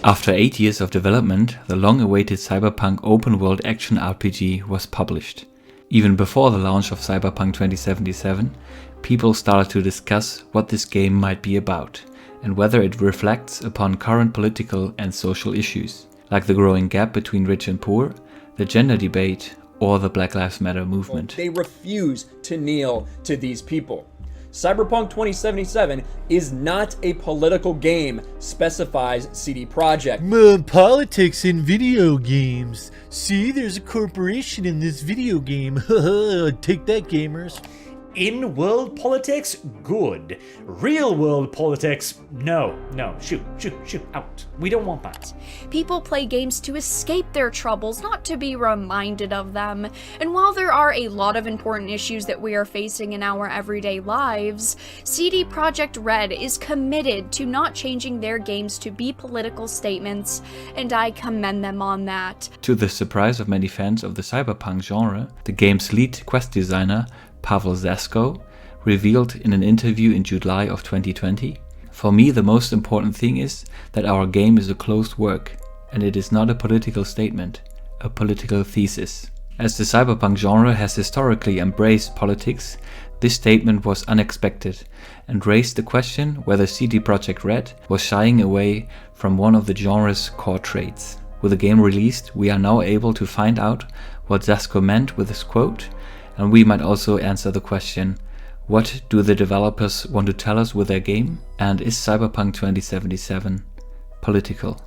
After 8 years of development, the long-awaited Cyberpunk open-world action RPG was published. Even before the launch of Cyberpunk 2077, people started to discuss what this game might be about, and whether it reflects upon current political and social issues, like the growing gap between rich and poor, the gender debate, or the Black Lives Matter movement. They refuse to kneel to these people. Cyberpunk 2077 is not a political game, specifies CD Projekt. Politics in video games. See, there's a corporation in this video game. Take that, gamers. In-world politics? Good. Real-world politics? No. Shoot, out. We don't want that. People play games to escape their troubles, not to be reminded of them. And while there are a lot of important issues that we are facing in our everyday lives, CD Projekt Red is committed to not changing their games to be political statements, and I commend them on that. To the surprise of many fans of the cyberpunk genre, the game's lead quest designer, Pavel Zasko, revealed in an interview in July of 2020, "For me, the most important thing is that our game is a closed work, and it is not a political statement, a political thesis." As the cyberpunk genre has historically embraced politics, this statement was unexpected and raised the question whether CD Projekt Red was shying away from one of the genre's core traits. With the game released, we are now able to find out what Zasko meant with this quote, and we might also answer the question, what do the developers want to tell us with their game? And is Cyberpunk 2077 political?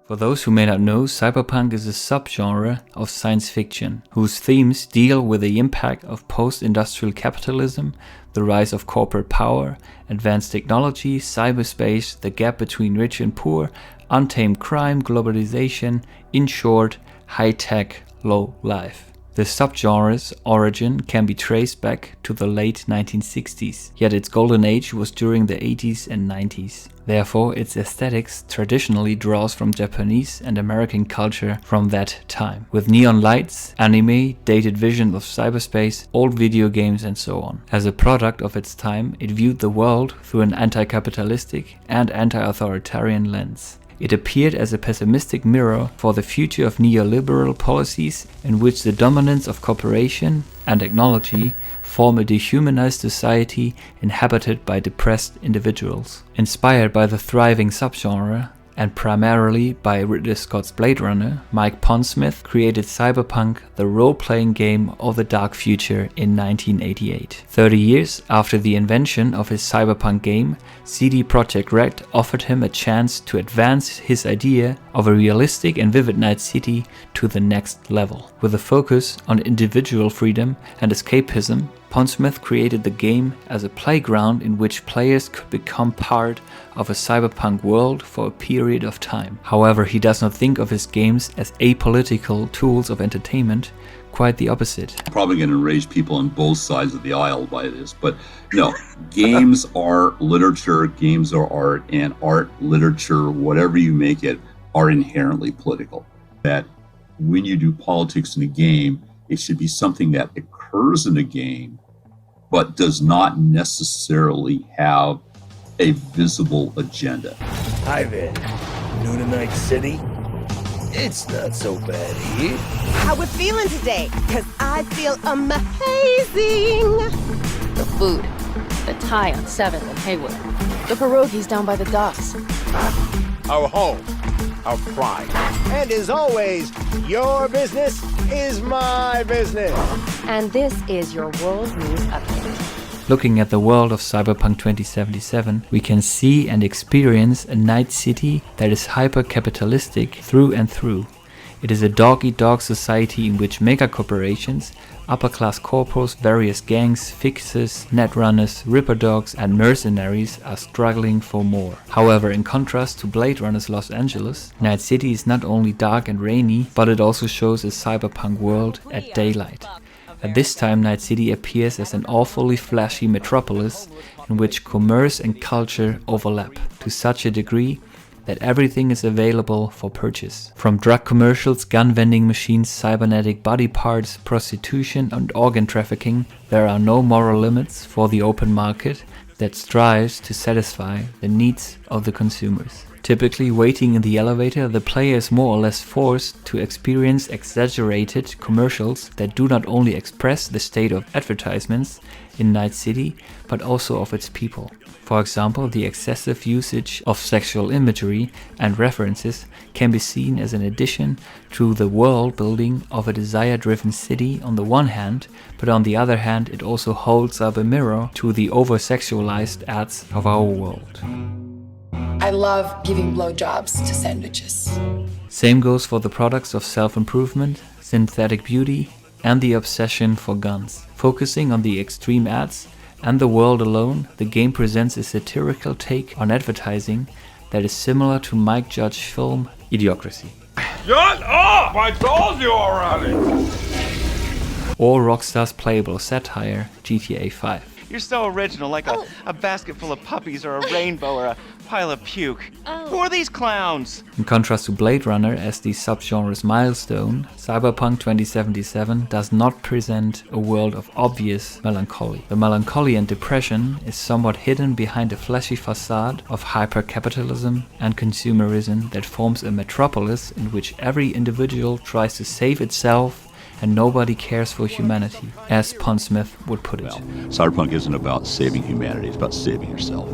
For those who may not know, cyberpunk is a subgenre of science fiction, whose themes deal with the impact of post-industrial capitalism, the rise of corporate power, advanced technology, cyberspace, the gap between rich and poor, untamed crime, globalization, in short, high-tech, low life. The subgenre's origin can be traced back to the late 1960s, yet its golden age was during the 80s and 90s. Therefore, its aesthetics traditionally draws from Japanese and American culture from that time, with neon lights, anime, dated vision of cyberspace, old video games and so on. As a product of its time, it viewed the world through an anti-capitalistic and anti-authoritarian lens. It appeared as a pessimistic mirror for the future of neoliberal policies in which the dominance of corporation and technology form a dehumanized society inhabited by depressed individuals. Inspired by the thriving subgenre, and primarily by Ridley Scott's Blade Runner, Mike Pondsmith created Cyberpunk, the role-playing game of the dark future, in 1988. 30 years after the invention of his Cyberpunk game, CD Projekt Red offered him a chance to advance his idea of a realistic and vivid Night City to the next level. With a focus on individual freedom and escapism, Pondsmith created the game as a playground in which players could become part of a cyberpunk world for a period of time. However, he does not think of his games as apolitical tools of entertainment, quite the opposite. Probably going to enrage people on both sides of the aisle by this, but no, games are literature, games are art, and art, literature, whatever you make it, are inherently political. That when you do politics in a game, it should be something that occurs in a game, but does not necessarily have a visible agenda. Hi there, new to Night City? It's not so bad here. How we feeling today? Cause I feel amazing. The food, the Thai on 7th and Haywood, the pierogies down by the docks. Our home, our pride. And as always, your business is my business. And this is your World News Update. Looking at the world of Cyberpunk 2077, we can see and experience a night city that is hyper-capitalistic through and through. It is a dog-eat-dog society in which mega-corporations, upper-class corpos, various gangs, fixers, netrunners, ripper dogs and mercenaries are struggling for more. However, in contrast to Blade Runner's Los Angeles, Night City is not only dark and rainy, but it also shows a cyberpunk world at daylight. At this time, Night City appears as an awfully flashy metropolis in which commerce and culture overlap to such a degree that everything is available for purchase. From drug commercials, gun vending machines, cybernetic body parts, prostitution and organ trafficking, there are no moral limits for the open market that strives to satisfy the needs of the consumers. Typically, waiting in the elevator, the player is more or less forced to experience exaggerated commercials that do not only express the state of advertisements in Night City, but also of its people. For example, the excessive usage of sexual imagery and references can be seen as an addition to the world building of a desire-driven city on the one hand, but on the other hand it also holds up a mirror to the over-sexualized ads of our world. I love giving blowjobs to sandwiches. Same goes for the products of self-improvement, synthetic beauty, and the obsession for guns. Focusing on the extreme ads and the world alone, the game presents a satirical take on advertising that is similar to Mike Judge's film Idiocracy. Shut up! I told you already! Or Rockstar's playable satire, GTA 5. You're so original, like a basket full of puppies or a rainbow or a pile of puke. Who are these clowns? In contrast to Blade Runner as the subgenre's milestone, Cyberpunk 2077 does not present a world of obvious melancholy. The melancholy and depression is somewhat hidden behind a flashy facade of hyper-capitalism and consumerism that forms a metropolis in which every individual tries to save itself and nobody cares for humanity, as Pondsmith would put it. Cyberpunk isn't about saving humanity, it's about saving yourself.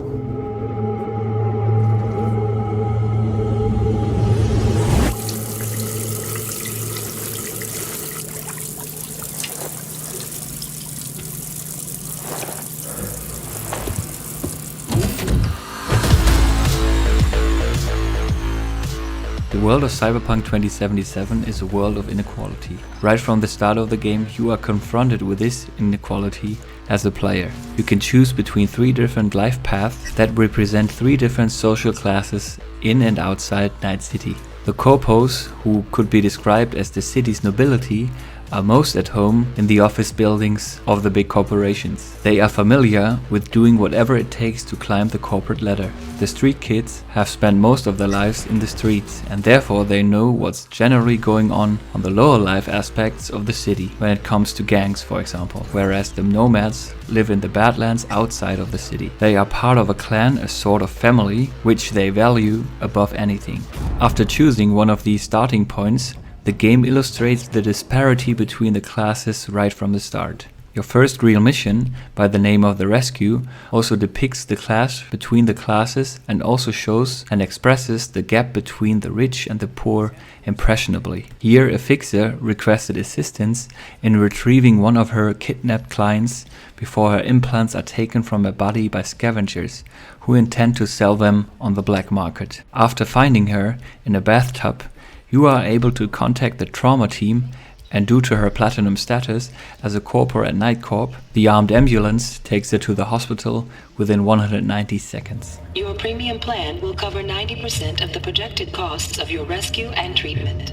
The world of Cyberpunk 2077 is a world of inequality. Right from the start of the game, you are confronted with this inequality as a player. You can choose between 3 different life paths that represent 3 different social classes in and outside Night City. The corpos, who could be described as the city's nobility, are most at home in the office buildings of the big corporations. They are familiar with doing whatever it takes to climb the corporate ladder. The street kids have spent most of their lives in the streets, and therefore they know what's generally going on the lower life aspects of the city, when it comes to gangs, for example, whereas the nomads live in the Badlands outside of the city. They are part of a clan, a sort of family, which they value above anything. After choosing one of these starting points, the game illustrates the disparity between the classes right from the start. Your first real mission, by the name of The Rescue, also depicts the clash between the classes and also shows and expresses the gap between the rich and the poor impressionably. Here, a fixer requested assistance in retrieving one of her kidnapped clients before her implants are taken from her body by scavengers who intend to sell them on the black market. After finding her in a bathtub, you are able to contact the trauma team, and due to her platinum status as a corporal at Night Corp, the armed ambulance takes her to the hospital within 190 seconds. Your premium plan will cover 90% of the projected costs of your rescue and treatment.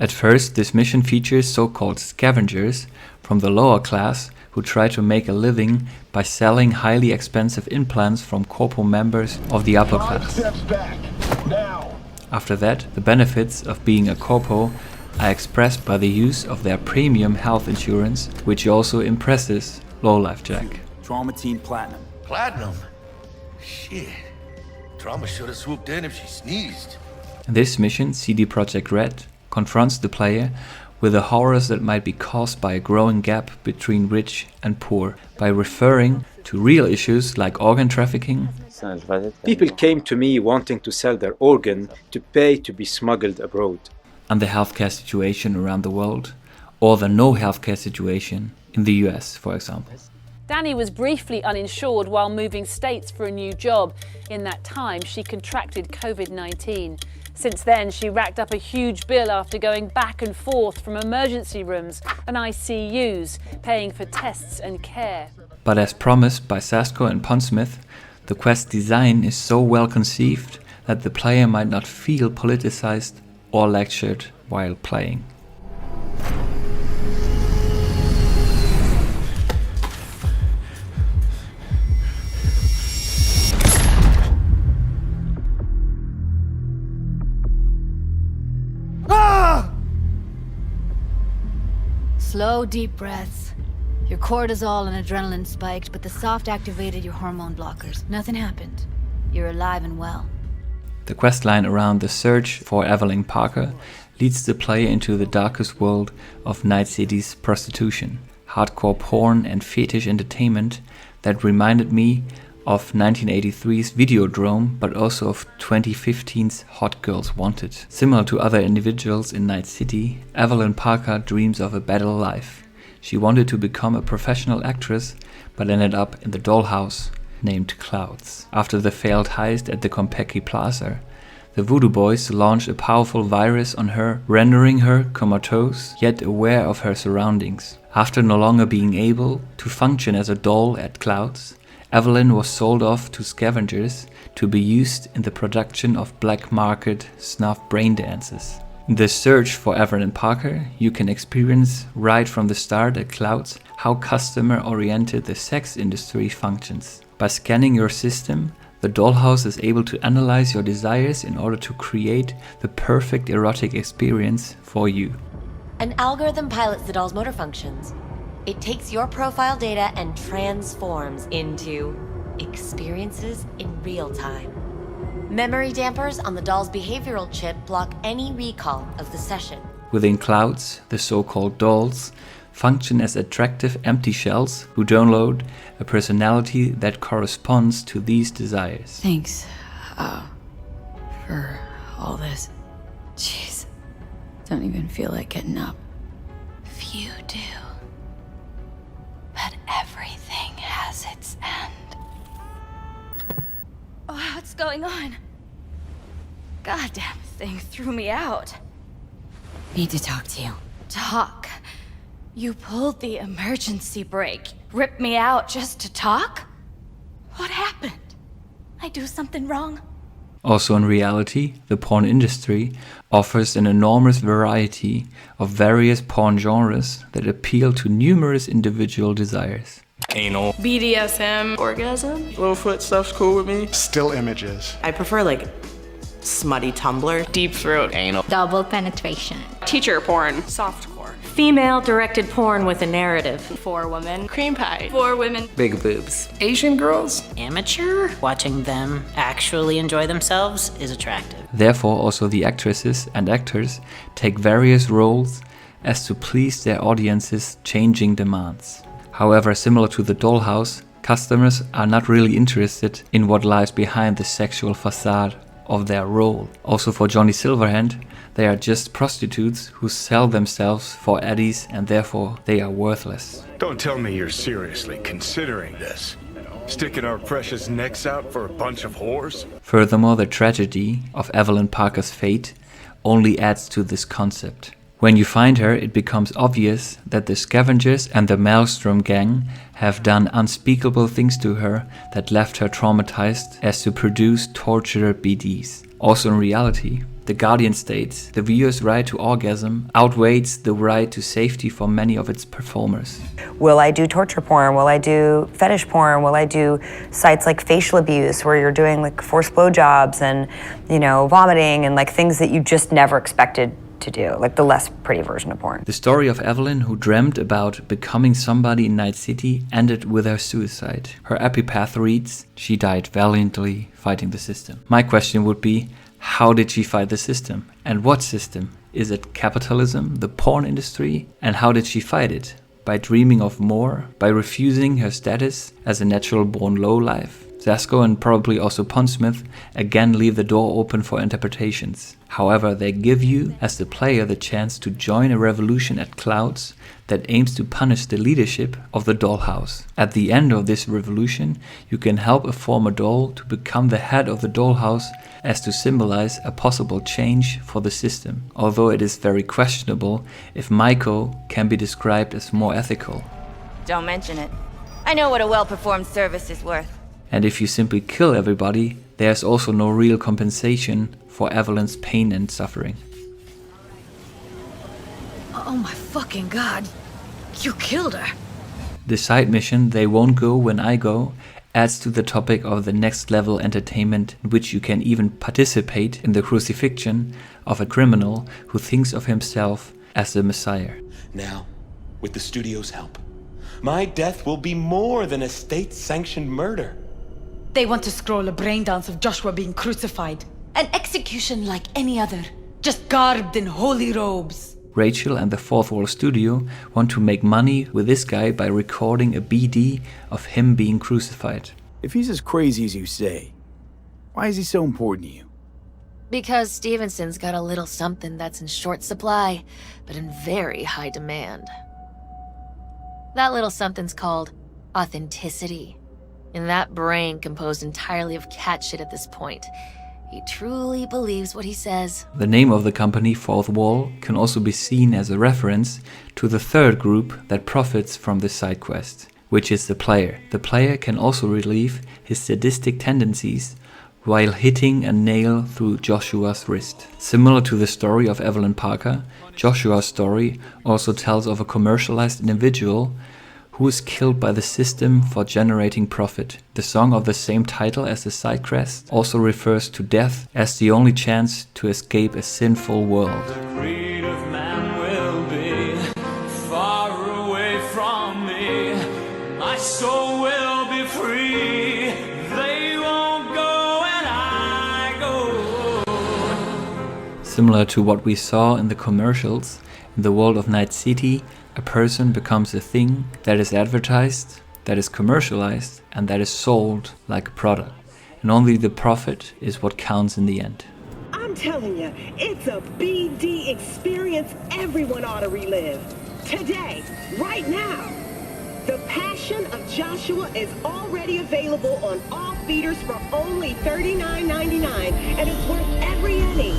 At first, this mission features so-called scavengers from the lower class who try to make a living by selling highly expensive implants from corpo members of the upper class. After that, the benefits of being a corpo are expressed by the use of their premium health insurance, which also impresses Lowlife Jack. Trauma Team Platinum. Platinum? Shit. Trauma should have swooped in if she sneezed. In this mission, CD Projekt Red confronts the player with the horrors that might be caused by a growing gap between rich and poor, by referring to real issues like organ trafficking. People came to me wanting to sell their organ to pay to be smuggled abroad. And the healthcare situation around the world, or the no healthcare situation in the US, for example. Danny was briefly uninsured while moving states for a new job. In that time, she contracted COVID-19. Since then, she racked up a huge bill after going back and forth from emergency rooms and ICUs, paying for tests and care. But as promised by Sasko and Pondsmith, the quest design is so well conceived that the player might not feel politicized or lectured while playing. Slow, deep breaths. Your cortisol and adrenaline spiked, but the soft activated your hormone blockers. Nothing happened. You're alive and well. The questline around the search for Evelyn Parker leads the player into the darkest world of Night City's prostitution, hardcore porn and fetish entertainment that reminded me of 1983's Videodrome, but also of 2015's Hot Girls Wanted. Similar to other individuals in Night City, Evelyn Parker dreams of a better life. She wanted to become a professional actress, but ended up in the dollhouse named Clouds. After the failed heist at the Konpeki Plaza, the Voodoo Boys launched a powerful virus on her, rendering her comatose, yet aware of her surroundings. After no longer being able to function as a doll at Clouds, Evelyn was sold off to scavengers to be used in the production of black market snuff brain dances. In the search for Evelyn Parker, you can experience right from the start at Clouds how customer-oriented the sex industry functions. By scanning your system, the dollhouse is able to analyze your desires in order to create the perfect erotic experience for you. An algorithm pilots the doll's motor functions. It takes your profile data and transforms into experiences in real time. Memory dampers on the doll's behavioral chip block any recall of the session. Within Clouds, the so-called dolls function as attractive empty shells who download a personality that corresponds to these desires. Thanks, for all this. Jeez, don't even feel like getting up. Few do. But everything has its end. Oh, what's going on? Goddamn thing threw me out. Need to talk to you. Talk? You pulled the emergency brake, ripped me out just to talk? What happened? I do something wrong? Also in reality, the porn industry offers an enormous variety of various porn genres that appeal to numerous individual desires. Anal. BDSM. Orgasm. Littlefoot stuff's cool with me. Still images. I prefer like smutty Tumblr. Deep throat. Anal. Double penetration. Teacher porn. Softcore. Female-directed porn with a narrative. For women. Cream pie. For women. Big boobs. Asian girls. Amateur? Watching them actually enjoy themselves is attractive. Therefore, also the actresses and actors take various roles as to please their audience's changing demands. However, similar to the dollhouse, customers are not really interested in what lies behind the sexual facade of their role. Also for Johnny Silverhand, they are just prostitutes who sell themselves for eddies and therefore they are worthless. Don't tell me you're seriously considering this. Sticking our precious necks out for a bunch of whores? Furthermore, the tragedy of Evelyn Parker's fate only adds to this concept. When you find her, it becomes obvious that the scavengers and the Maelstrom gang have done unspeakable things to her that left her traumatized as to produce torture BDs. Also in reality, the Guardian states the viewer's right to orgasm outweighs the right to safety for many of its performers. Will I do torture porn? Will I do fetish porn? Will I do sites like facial abuse where you're doing like forced blowjobs and, you know, vomiting and like things that you just never expected to do, like the less pretty version of porn. The story of Evelyn, who dreamt about becoming somebody in Night City, ended with her suicide. Her epitaph reads, "She died valiantly fighting the system." My question would be, how did she fight the system? And what system? Is it capitalism, the porn industry? And how did she fight it? By dreaming of more? By refusing her status as a natural-born lowlife? Zasko and probably also Pondsmith again leave the door open for interpretations. However, they give you, as the player, the chance to join a revolution at Clouds that aims to punish the leadership of the dollhouse. At the end of this revolution, you can help a former doll to become the head of the dollhouse as to symbolize a possible change for the system, although it is very questionable if Maiko can be described as more ethical. Don't mention it. I know what a well-performed service is worth. And if you simply kill everybody, there's also no real compensation for Evelyn's pain and suffering. Oh my fucking god. You killed her. The side mission, They Won't Go When I Go, adds to the topic of the next level entertainment in which you can even participate in the crucifixion of a criminal who thinks of himself as the Messiah. Now, with the studio's help. My death will be more than a state-sanctioned murder. They want to scroll a brain dance of Joshua being crucified. An execution like any other, just garbed in holy robes. Rachel and the Fourth Wall Studio want to make money with this guy by recording a BD of him being crucified. If he's as crazy as you say, why is he so important to you? Because Stevenson's got a little something that's in short supply, but in very high demand. That little something's called authenticity. And that brain composed entirely of cat shit at this point. He truly believes what he says. The name of the company, Fourth Wall, can also be seen as a reference to the third group that profits from this side quest, which is the player. The player can also relieve his sadistic tendencies while hitting a nail through Joshua's wrist. Similar to the story of Evelyn Parker, Joshua's story also tells of a commercialized individual who is killed by the system for generating profit. The song of the same title as the side quest also refers to death as the only chance to escape a sinful world. The greed of man will be far away from me. My soul will be free. They won't go and I go. Similar to what we saw in the commercials, in the world of Night City, a person becomes a thing that is advertised, that is commercialized, and that is sold like a product. And only the profit is what counts in the end. I'm telling you, it's a BD experience everyone ought to relive. Today, right now. The Passion of Joshua is already available on all feeders for only $39.99, and it's worth every penny.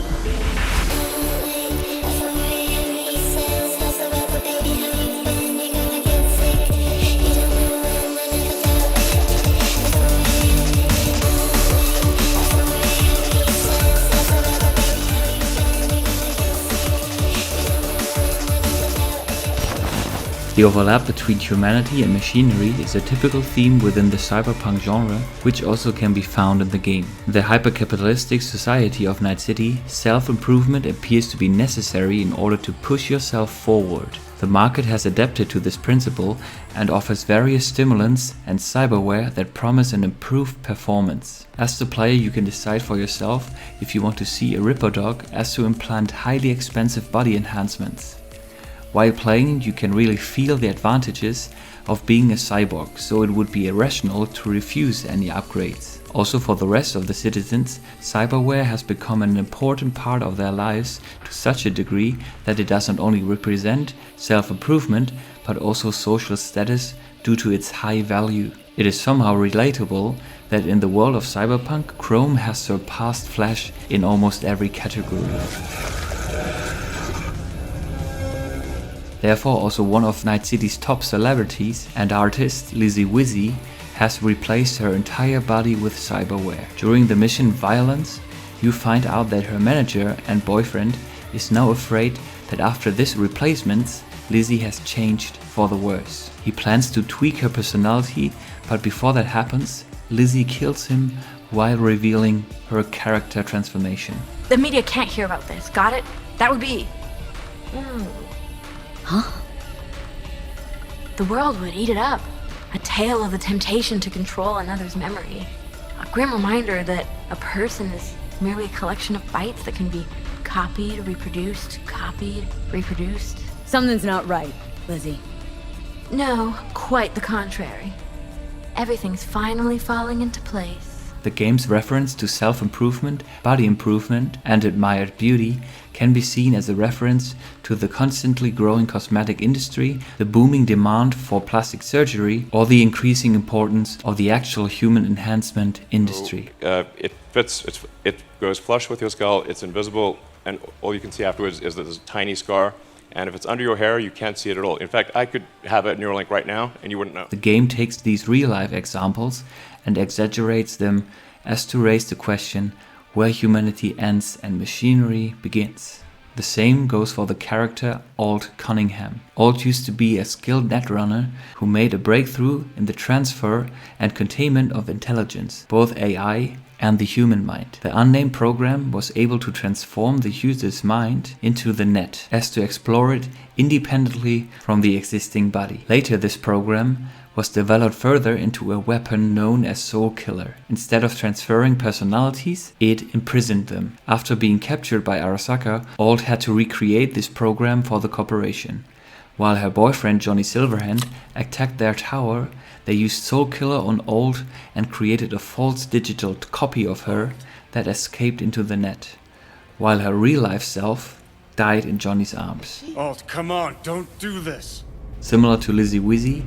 The overlap between humanity and machinery is a typical theme within the cyberpunk genre, which also can be found in the game. In the hyper-capitalistic society of Night City, self-improvement appears to be necessary in order to push yourself forward. The market has adapted to this principle and offers various stimulants and cyberware that promise an improved performance. As the player, you can decide for yourself if you want to see a Ripper dog as to implant highly expensive body enhancements. While playing, you can really feel the advantages of being a cyborg, so it would be irrational to refuse any upgrades. Also, for the rest of the citizens, cyberware has become an important part of their lives to such a degree that it doesn't only represent self-improvement, but also social status due to its high value. It is somehow relatable that in the world of cyberpunk, Chrome has surpassed Flash in almost every category. Therefore, also one of Night City's top celebrities and artist, Lizzie Wizzy, has replaced her entire body with cyberware. During the mission Violence, you find out that her manager and boyfriend is now afraid that after this replacement, Lizzie has changed for the worse. He plans to tweak her personality, but before that happens, Lizzie kills him while revealing her character transformation. The media can't hear about this, got it? That would be... Huh? The world would eat it up. A tale of the temptation to control another's memory. A grim reminder that a person is merely a collection of bytes that can be copied, reproduced. Something's not right, Lizzie. No, quite the contrary. Everything's finally falling into place. The game's reference to self-improvement, body improvement, and admired beauty can be seen as a reference to the constantly growing cosmetic industry, the booming demand for plastic surgery, or the increasing importance of the actual human enhancement industry. It fits, it goes flush with your skull, it's invisible, and all you can see afterwards is that there's a tiny scar. And if it's under your hair, you can't see it at all. In fact, I could have a Neuralink right now, and you wouldn't know. The game takes these real-life examples and exaggerates them as to raise the question where humanity ends and machinery begins. The same goes for the character Alt Cunningham. Alt used to be a skilled netrunner who made a breakthrough in the transfer and containment of intelligence, both AI and the human mind. The unnamed program was able to transform the user's mind into the net, as to explore it independently from the existing body. Later, this program was developed further into a weapon known as Soul Killer. Instead of transferring personalities, it imprisoned them. After being captured by Arasaka, Alt had to recreate this program for the corporation. While her boyfriend Johnny Silverhand attacked their tower, they used Soul Killer on Alt and created a false digital copy of her that escaped into the net, while her real-life self died in Johnny's arms. Alt, come on, don't do this. Similar to Lizzie Wizzy,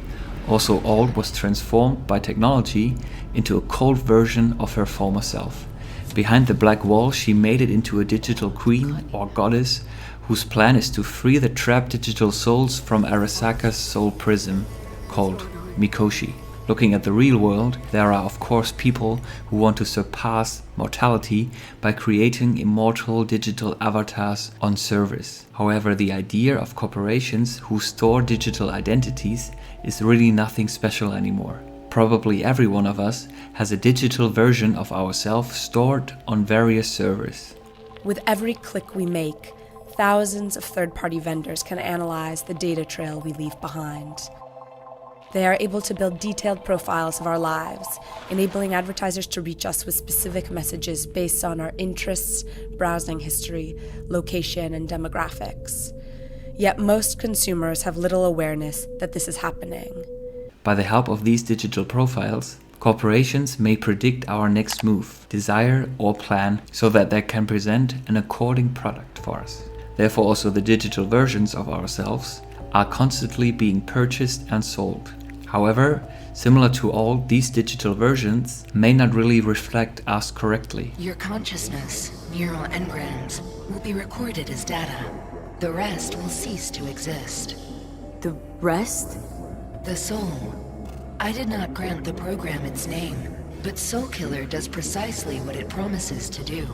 also Alt was transformed by technology into a cold version of her former self. Behind the black wall, she made it into a digital queen or goddess whose plan is to free the trapped digital souls from Arasaka's soul prism called Mikoshi. Looking at the real world, there are of course people who want to surpass mortality by creating immortal digital avatars on servers. However, the idea of corporations who store digital identities is really nothing special anymore. Probably every one of us has a digital version of ourselves stored on various servers. With every click we make, thousands of third-party vendors can analyze the data trail we leave behind. They are able to build detailed profiles of our lives, enabling advertisers to reach us with specific messages based on our interests, browsing history, location, and demographics. Yet most consumers have little awareness that this is happening. By the help of these digital profiles, corporations may predict our next move, desire, or plan so that they can present an according product for us. Therefore, also the digital versions of ourselves are constantly being purchased and sold. However, similar to all, these digital versions may not really reflect us correctly. Your consciousness, neural engrams, will be recorded as data. The rest will cease to exist. The rest? The soul. I did not grant the program its name, but Soul Killer does precisely what it promises to do.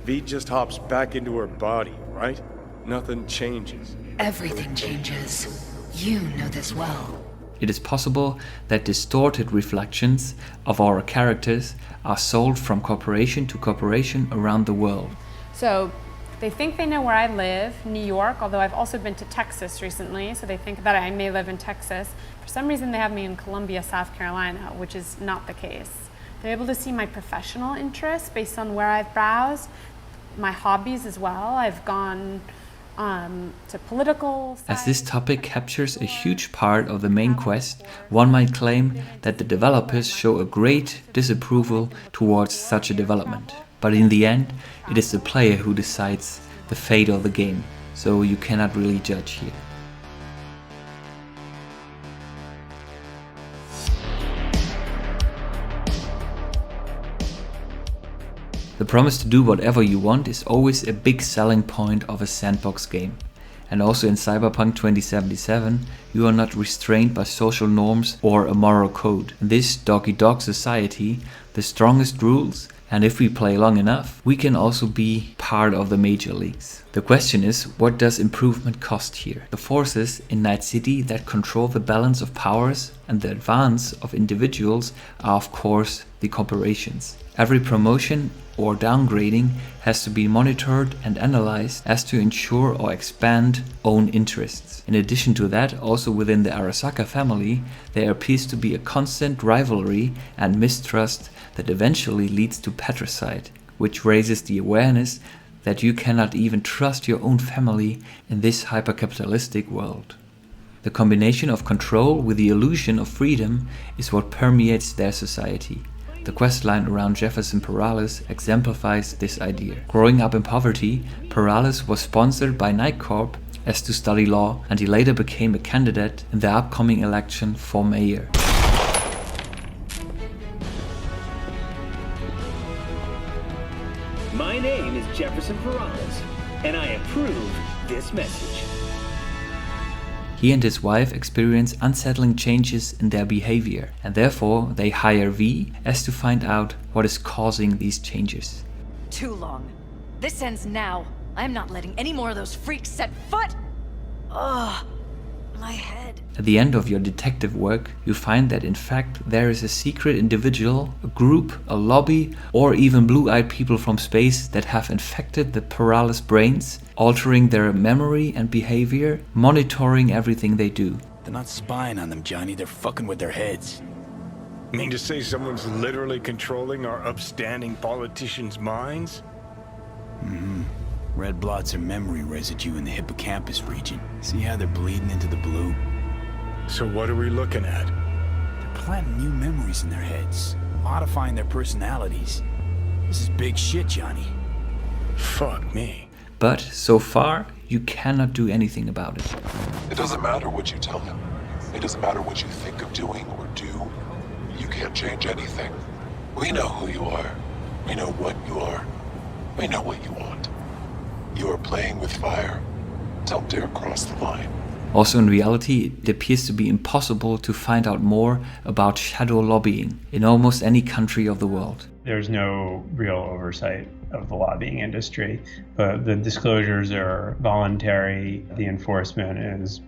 V just hops back into her body, right? Nothing changes. Everything changes. You know this well. It is possible that distorted reflections of our characters are sold from corporation to corporation around the world. So they think they know where I live, New York, although I've also been to Texas recently, so they think that I may live in Texas. For some reason they have me in Columbia, South Carolina, which is not the case. They're able to see my professional interests based on where I've browsed, my hobbies as well. I've gone to political sites. As this topic captures a huge part of the main quest, one might claim that the developers show a great disapproval towards such a development. But in the end, it is the player who decides the fate of the game, so you cannot really judge here. The promise to do whatever you want is always a big selling point of a sandbox game. And also in Cyberpunk 2077, you are not restrained by social norms or a moral code. In this dog-eat-dog society, the strongest rules, and if we play long enough, we can also be part of the major leagues. The question is, what does improvement cost here? The forces in Night City that control the balance of powers and the advance of individuals are of course the corporations. Every promotion or downgrading has to be monitored and analyzed as to ensure or expand own interests. In addition to that, also within the Arasaka family, there appears to be a constant rivalry and mistrust that eventually leads to patricide, which raises the awareness that you cannot even trust your own family in this hyper-capitalistic world. The combination of control with the illusion of freedom is what permeates their society. The questline around Jefferson Perales exemplifies this idea. Growing up in poverty, Perales was sponsored by Night Corp as to study law, and he later became a candidate in the upcoming election for mayor. My name is Jefferson Perales, and I approve this message. He and his wife experience unsettling changes in their behavior, and therefore they hire V as to find out what is causing these changes. Too long. This ends now. I'm not letting any more of those freaks set foot. Ugh. my head. At the end of your detective work, you find that in fact there is a secret individual, a group, a lobby, or even blue-eyed people from space that have infected the Perales brains, altering their memory and behavior, monitoring everything they do. They're not spying on them, Johnny. They're fucking with their heads. Mean to say someone's literally controlling our upstanding politicians' minds? Mm-hmm. Red blots are memory residue in the hippocampus region. See how they're bleeding into the blue? So what are we looking at? They're planting new memories in their heads, modifying their personalities. This is big shit, Johnny. Fuck me. But so far, you cannot do anything about it. It doesn't matter what you tell him. It doesn't matter what you think of doing or do. You can't change anything. We know who you are. We know what you are. We know what you want. You are playing with fire. Don't dare cross the line. Also in reality, it appears to be impossible to find out more about shadow lobbying in almost any country of the world. There's no real oversight of the lobbying industry, but the disclosures are voluntary. The enforcement is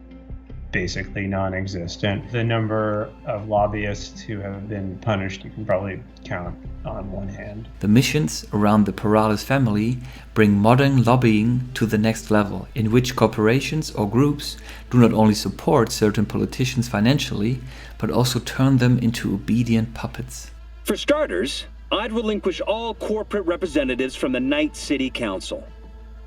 basically non-existent. The number of lobbyists who have been punished, you can probably count on one hand. The missions around the Perales family bring modern lobbying to the next level, in which corporations or groups do not only support certain politicians financially, but also turn them into obedient puppets. For starters, I'd relinquish all corporate representatives from the Night City Council.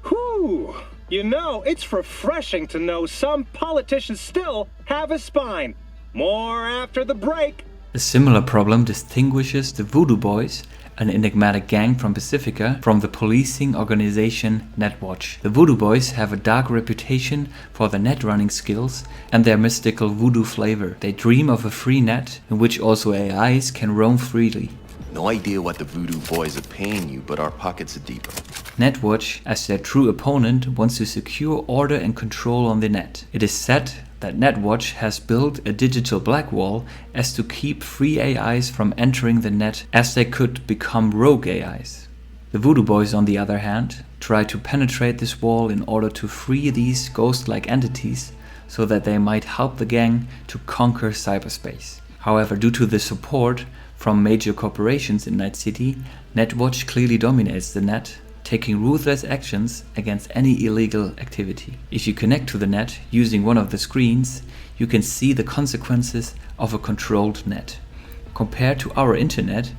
Whew! You know, it's refreshing to know some politicians still have a spine. More after the break. A similar problem distinguishes the Voodoo Boys, an enigmatic gang from Pacifica, from the policing organization Netwatch. The Voodoo Boys have a dark reputation for their net running skills and their mystical voodoo flavor. They dream of a free net in which also AIs can roam freely. No idea what the Voodoo Boys are paying you, but our pockets are deeper. Netwatch, as their true opponent, wants to secure order and control on the net. It is said that Netwatch has built a digital black wall as to keep free AIs from entering the net, as they could become rogue AIs. The Voodoo Boys, on the other hand, try to penetrate this wall in order to free these ghost-like entities so that they might help the gang to conquer cyberspace. However, due to the support from major corporations in Night City, Netwatch clearly dominates the net, taking ruthless actions against any illegal activity. If you connect to the net using one of the screens, you can see the consequences of a controlled net. Compared to our internet,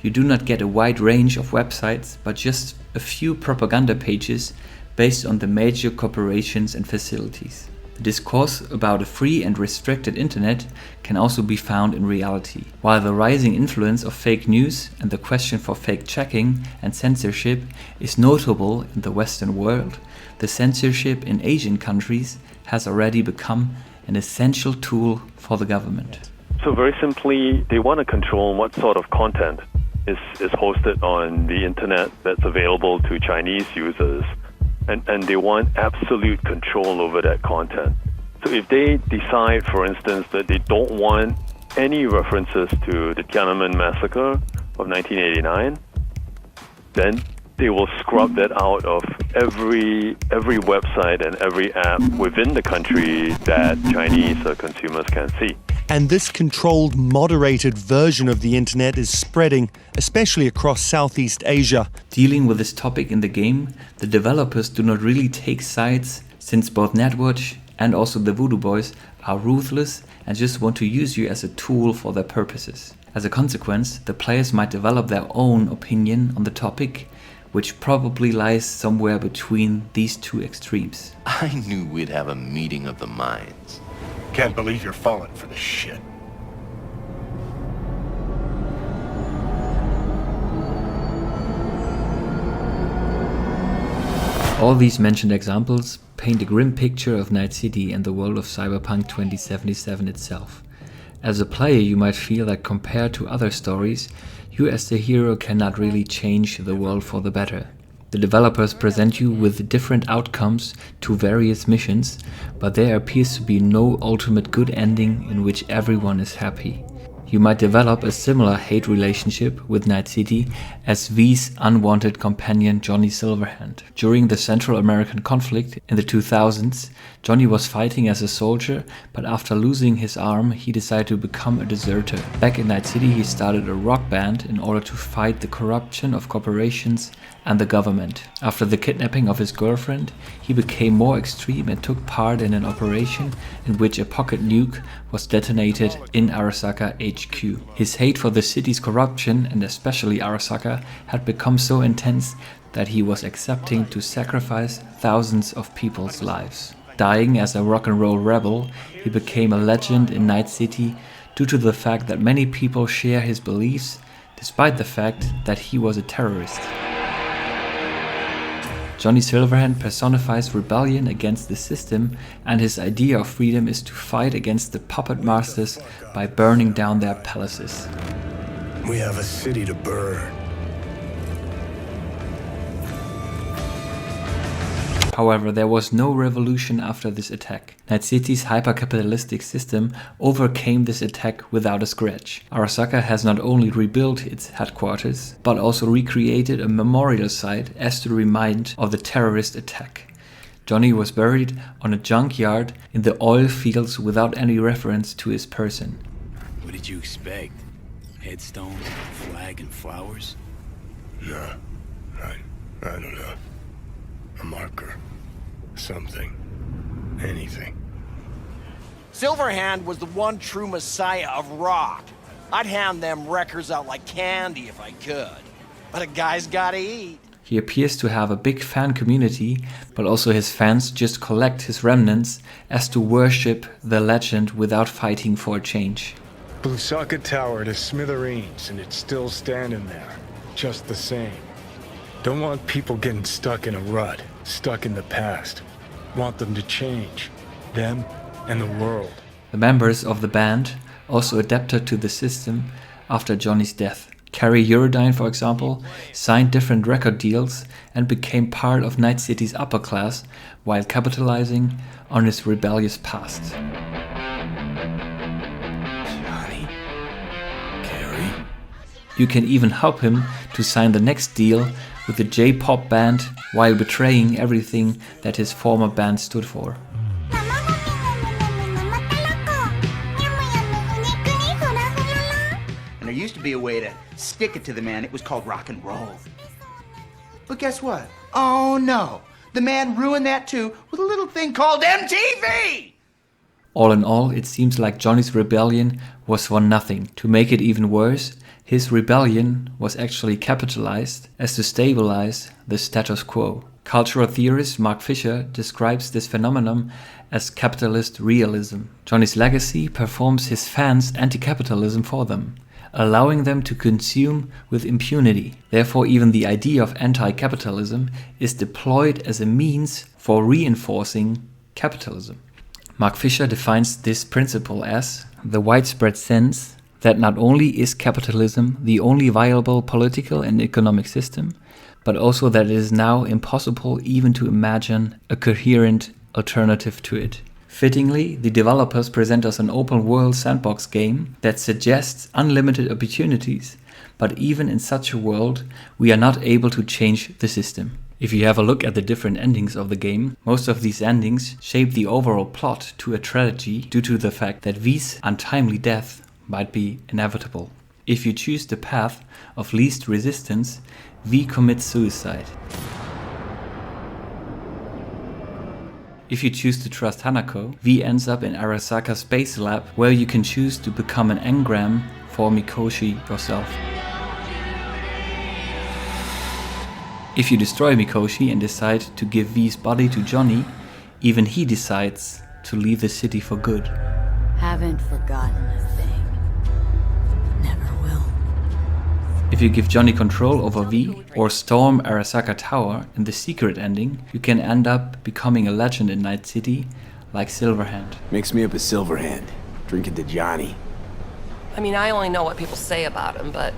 you do not get a wide range of websites, but just a few propaganda pages based on the major corporations and facilities. The discourse about a free and restricted internet can also be found in reality. While the rising influence of fake news and the question for fake checking and censorship is notable in the Western world, the censorship in Asian countries has already become an essential tool for the government. So very simply, they want to control what sort of content is hosted on the internet that's available to Chinese users. And they want absolute control over that content. So if they decide, for instance, that they don't want any references to the Tiananmen massacre of 1989, then they will scrub that out of every website and every app within the country that Chinese consumers can see. And this controlled, moderated version of the internet is spreading, especially across Southeast Asia. Dealing with this topic in the game, the developers do not really take sides, since both Netwatch and also the Voodoo Boys are ruthless and just want to use you as a tool for their purposes. As a consequence, the players might develop their own opinion on the topic, which probably lies somewhere between these two extremes. I knew we'd have a meeting of the minds. Can't believe you're falling for this shit. All these mentioned examples paint a grim picture of Night City and the world of Cyberpunk 2077 itself. As a player, you might feel that compared to other stories, you as the hero cannot really change the world for the better. The developers present you with different outcomes to various missions, but there appears to be no ultimate good ending in which everyone is happy. you might develop a similar hate relationship with Night City as V's unwanted companion Johnny Silverhand. During the Central American conflict in the 2000s, Johnny was fighting as a soldier, but after losing his arm, he decided to become a deserter. Back in Night City, he started a rock band in order to fight the corruption of corporations and the government. After the kidnapping of his girlfriend, he became more extreme and took part in an operation in which a pocket nuke was detonated in Arasaka HQ. His hate for the city's corruption, and especially Arasaka, had become so intense that he was accepting to sacrifice thousands of people's lives. Dying as a rock and roll rebel, he became a legend in Night City due to the fact that many people share his beliefs, despite the fact that he was a terrorist. Johnny Silverhand personifies rebellion against the system, and his idea of freedom is to fight against the puppet masters by burning down their palaces. We have a city to burn. However, there was no revolution after this attack. Night City's hyper-capitalistic system overcame this attack without a scratch. Arasaka has not only rebuilt its headquarters, but also recreated a memorial site as to remind of the terrorist attack. Johnny was buried on a junkyard in the oil fields without any reference to his person. What did you expect? Headstone, flag, and flowers? No, I don't know. A marker. Something. Anything. Silverhand was the one true messiah of rock. I'd hand them records out like candy if I could. But a guy's gotta eat. He appears to have a big fan community, but also his fans just collect his remnants as to worship the legend without fighting for a change. Blusaka Tower to smithereens, and it's still standing there. Just the same. Don't want people getting stuck in a rut, stuck in the past. Want them to change. Them and the world. The members of the band also adapted to the system after Johnny's death. Carrie Eurodyne, for example, signed different record deals and became part of Night City's upper class while capitalizing on his rebellious past. Johnny? Carrie? You can even help him to sign the next deal with the J-pop band while betraying everything that his former band stood for. And there used to be a way to stick it to the man. It was called rock and roll. But guess what? Oh no, the man ruined that too with a little thing called MTV! All in all, it seems like Johnny's rebellion was for nothing. To make it even worse, his rebellion was actually capitalized as to stabilize the status quo. Cultural theorist Mark Fisher describes this phenomenon as capitalist realism. Johnny's legacy performs his fans' anti-capitalism for them, allowing them to consume with impunity. Therefore, even the idea of anti-capitalism is deployed as a means for reinforcing capitalism. Mark Fisher defines this principle as the widespread sense that not only is capitalism the only viable political and economic system, but also that it is now impossible even to imagine a coherent alternative to it. Fittingly, the developers present us an open-world sandbox game that suggests unlimited opportunities, but even in such a world, we are not able to change the system. If you have a look at the different endings of the game, most of these endings shape the overall plot to a tragedy due to the fact that V's untimely death might be inevitable. If you choose the path of least resistance, V commits suicide. If you choose to trust Hanako, V ends up in Arasaka Space Lab, where you can choose to become an engram for Mikoshi yourself. If you destroy Mikoshi and decide to give V's body to Johnny, even he decides to leave the city for good. Haven't forgotten a thing. Never will. If you give Johnny control over V or storm Arasaka Tower in the secret ending, you can end up becoming a legend in Night City like Silverhand. Mix me up a Silverhand. Drink it to Johnny. I mean, I only know what people say about him, but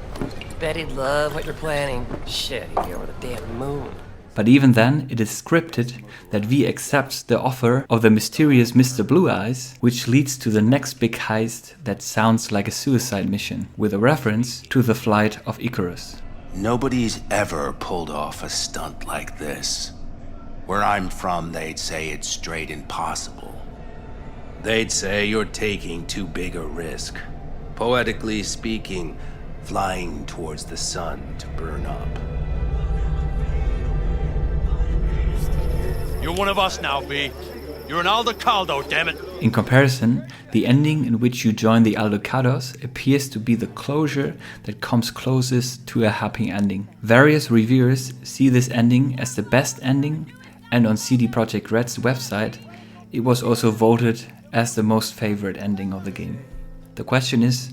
bet he'd love what you're planning. Shit, he'd be over the damn moon. But even then, it is scripted that V accepts the offer of the mysterious Mr. Blue Eyes, which leads to the next big heist that sounds like a suicide mission, with a reference to the flight of Icarus. Nobody's ever pulled off a stunt like this. Where I'm from, they'd say it's straight impossible. They'd say you're taking too big a risk. Poetically speaking, flying towards the sun to burn up. You're one of us now, V. You're an Aldecaldo, damn it. In comparison, the ending in which you join the Aldecados appears to be the closure that comes closest to a happy ending. Various reviewers see this ending as the best ending, and on CD Projekt Red's website, it was also voted as the most favorite ending of the game. The question is,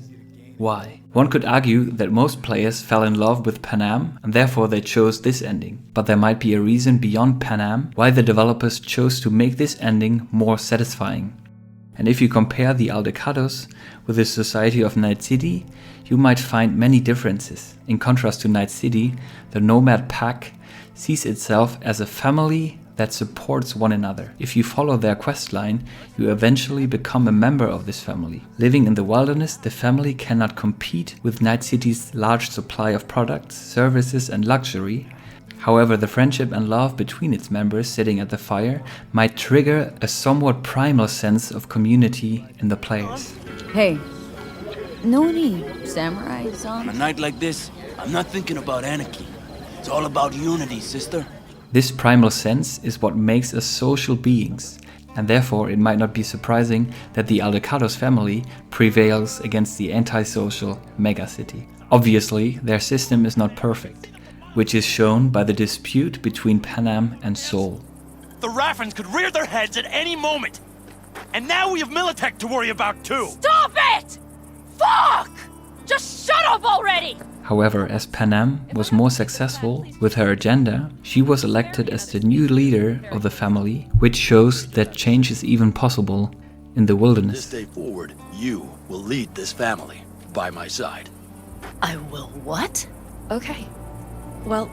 why? One could argue that most players fell in love with Panam and therefore they chose this ending. But there might be a reason beyond Panam why the developers chose to make this ending more satisfying. And if you compare the Aldecados with the society of Night City, you might find many differences. In contrast to Night City, the Nomad Pack sees itself as a family that supports one another. If you follow their questline, you eventually become a member of this family. Living in the wilderness, the family cannot compete with Night City's large supply of products, services and luxury. However, the friendship and love between its members sitting at the fire might trigger a somewhat primal sense of community in the players. Hey, no need, samurais on. On a night like this, I'm not thinking about anarchy. It's all about unity, sister. This primal sense is what makes us social beings, and therefore it might not be surprising that the Aldecados family prevails against the antisocial megacity. Obviously, their system is not perfect, which is shown by the dispute between Panam and Seoul. The Raffens could rear their heads at any moment. And now we have Militech to worry about too. Stop it! Fuck! Just shut up already! However, as Panam was more successful with her agenda, she was elected as the new leader of the family, which shows that change is even possible in the wilderness. This day forward, you will lead this family by my side. I will what? Okay. Well,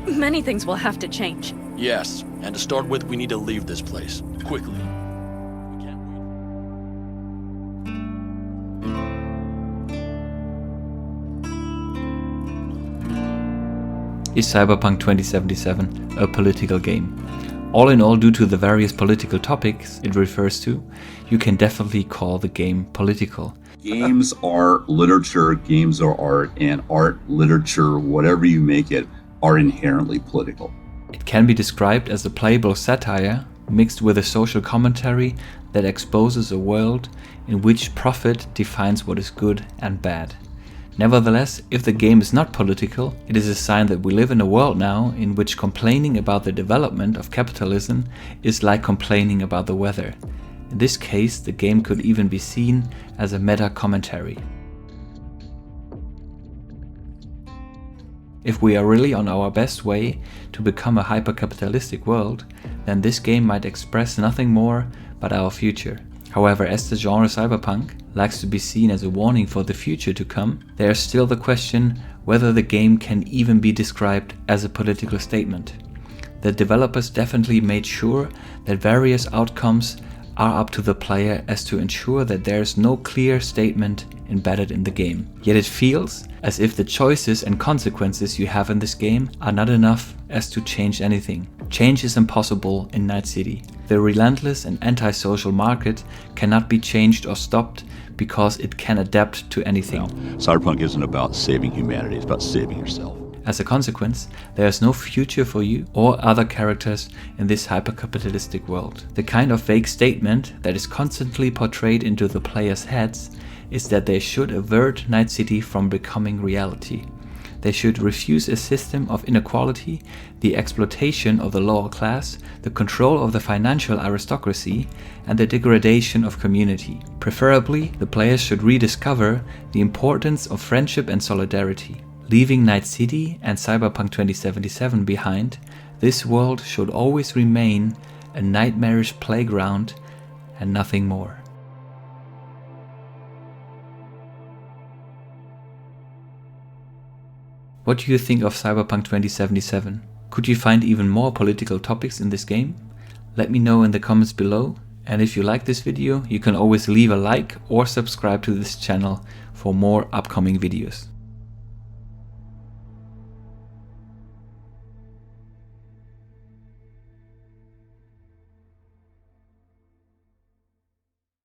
many things will have to change. Yes, and to start with, we need to leave this place, quickly. Is Cyberpunk 2077 a political game? All in all, due to the various political topics it refers to, you can definitely call the game political. Games are literature, games are art, and art, literature, whatever you make it, are inherently political. It can be described as a playable satire mixed with a social commentary that exposes a world in which profit defines what is good and bad. Nevertheless, if the game is not political, it is a sign that we live in a world now in which complaining about the development of capitalism is like complaining about the weather. In this case, the game could even be seen as a meta-commentary. If we are really on our best way to become a hyper-capitalistic world, then this game might express nothing more but our future. However, as the genre cyberpunk likes to be seen as a warning for the future to come, there is still the question whether the game can even be described as a political statement. The developers definitely made sure that various outcomes are up to the player as to ensure that there is no clear statement embedded in the game. Yet it feels as if the choices and consequences you have in this game are not enough as to change anything. Change is impossible in Night City. The relentless and antisocial market cannot be changed or stopped because it can adapt to anything. Cyberpunk isn't about saving humanity, it's about saving yourself. As a consequence, there is no future for you or other characters in this hyper-capitalistic world. The kind of vague statement that is constantly portrayed into the players' heads is that they should avert Night City from becoming reality. They should refuse a system of inequality, the exploitation of the lower class, the control of the financial aristocracy, and the degradation of community. Preferably, the players should rediscover the importance of friendship and solidarity. Leaving Night City and Cyberpunk 2077 behind, this world should always remain a nightmarish playground and nothing more. What do you think of Cyberpunk 2077? Could you find even more political topics in this game? Let me know in the comments below. And if you like this video, you can always leave a like or subscribe to this channel for more upcoming videos.